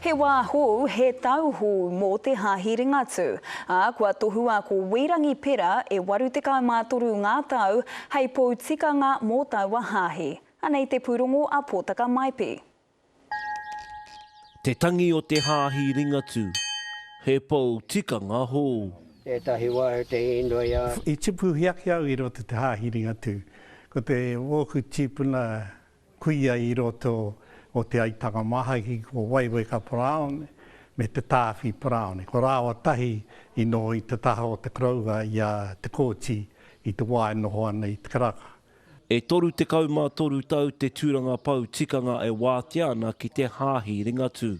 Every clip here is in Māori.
He wāhou he tauhu mō te hāhiringa tū. Kua tohua ko Wirangi Pera e 83 ngā tau hei poutikanga mō taua hāhi. Anei te pūrongo a Pōtaka Maipi. Te tangi o te hāhiringa tū, he poutikanga hō. E tahi wā te indoa ia. I tipu hiaki au i roto te hāhiringa tū. Ko te wōku tipuna kuia i roto o te aitanga maha ki ko Waiweka Paraone me te tāwhi Paraone. Ko rāwa tahi i no i te taha o te kraua i te kōti i te wāe noho ana i te karaka. E toru te kaumātoru tau te tūranga pau tikanga e wātea ana ki te hāhiringa tū.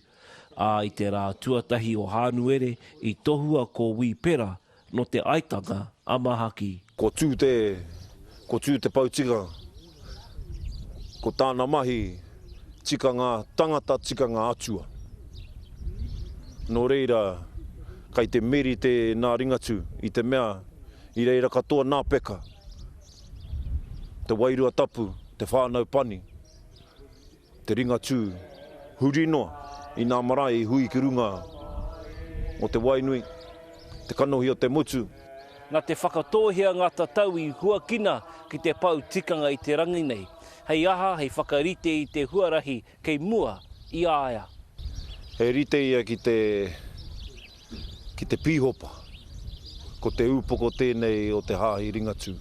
I te rā tuatahi o Hānuere i tohua ko Wi Pera no te aitanga amahaki. Ko tū te pau tikanga. Ko tāna mahi tikanga tangata tikanga atua. Nō reira, kai te meri te nā ringatu i te mea, i reira katoa nā peka. Te wairua tapu, te whānau pani, te ringatu, huri noa, i nā marae i hui ki runga o te wainui, te kanohi o te mutu. Nā te whakatōhia ngā tatau i huakina ki te pau tikanga i te rangi nei. Hei aha, hei whakarite i te huarahi kei mua i āia. Hei rite ia ki te pīhopa, ko te upoko tēnei o te hāhi ringatu.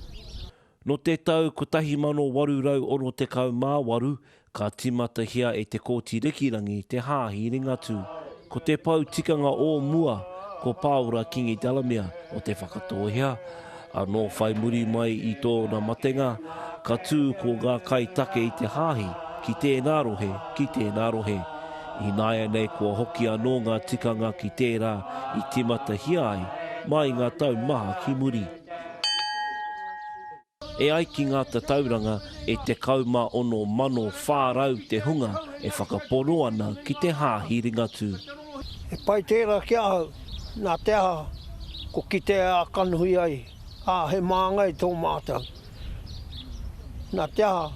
No te tau ko 1848, ka timata hia e te kōti rekirangi te hāhi ringatu. Ko te pau tikanga o mua, ko Paura Kingi Dalamia o te whakatōhia. Anō whai muri mai i tōna matenga, ka tū ko ngā kai take i te hāhi, ki tēnā rohe, ki tēnā rohe. I nāia nei kua hoki anō ngā tikanga ki tērā i timata hia ai, mai ngā tau maha ki muri. E ai ki ngā tatauranga e te kauma ono mano whārau te hunga e whakaporo ana ki te hāhi ringatu. E pai tērā ki ahau, nā te aha, ko ki te a kanuhi ai, he māngai tō mātau. Nā te aha,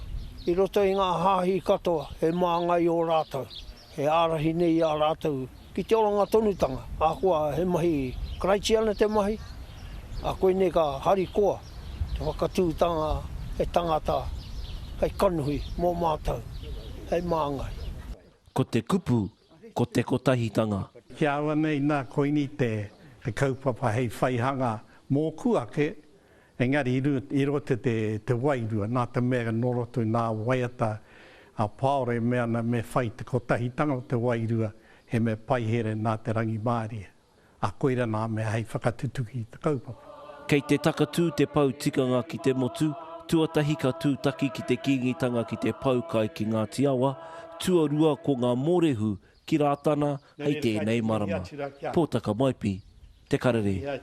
i roto i ngā hāhi katoa, he māngai o rātau, he ārahi nei a rātau. Ki te oranga tonutanga, a kua he mahi kraiti ana te mahi, a koe ne ka hari koa, te whakatūtanga he tangata, hei kanuhi mō mātau, hei māngai. Ko te kupu, ko te kotahitanga. Kia awa nei nā koini te kaupapa hei whaihanga mō kuake, engari i roto te wairua, nā te mea norotu nā waiata a Paore mea na me whai te kotahitanga o te wairua he me paihere nā te rangi Māria. A koira nā mea hei whakatutuki te kaupapa. Kei te takatū te pau tikanga ki te motu, tuatahi ka tūtaki ki te kingitanga ki te paukai ki ngā tiawa, tuarua ko ngā morehu ki rātana hei tēnei marama. Pōtaka Maipi, te karere.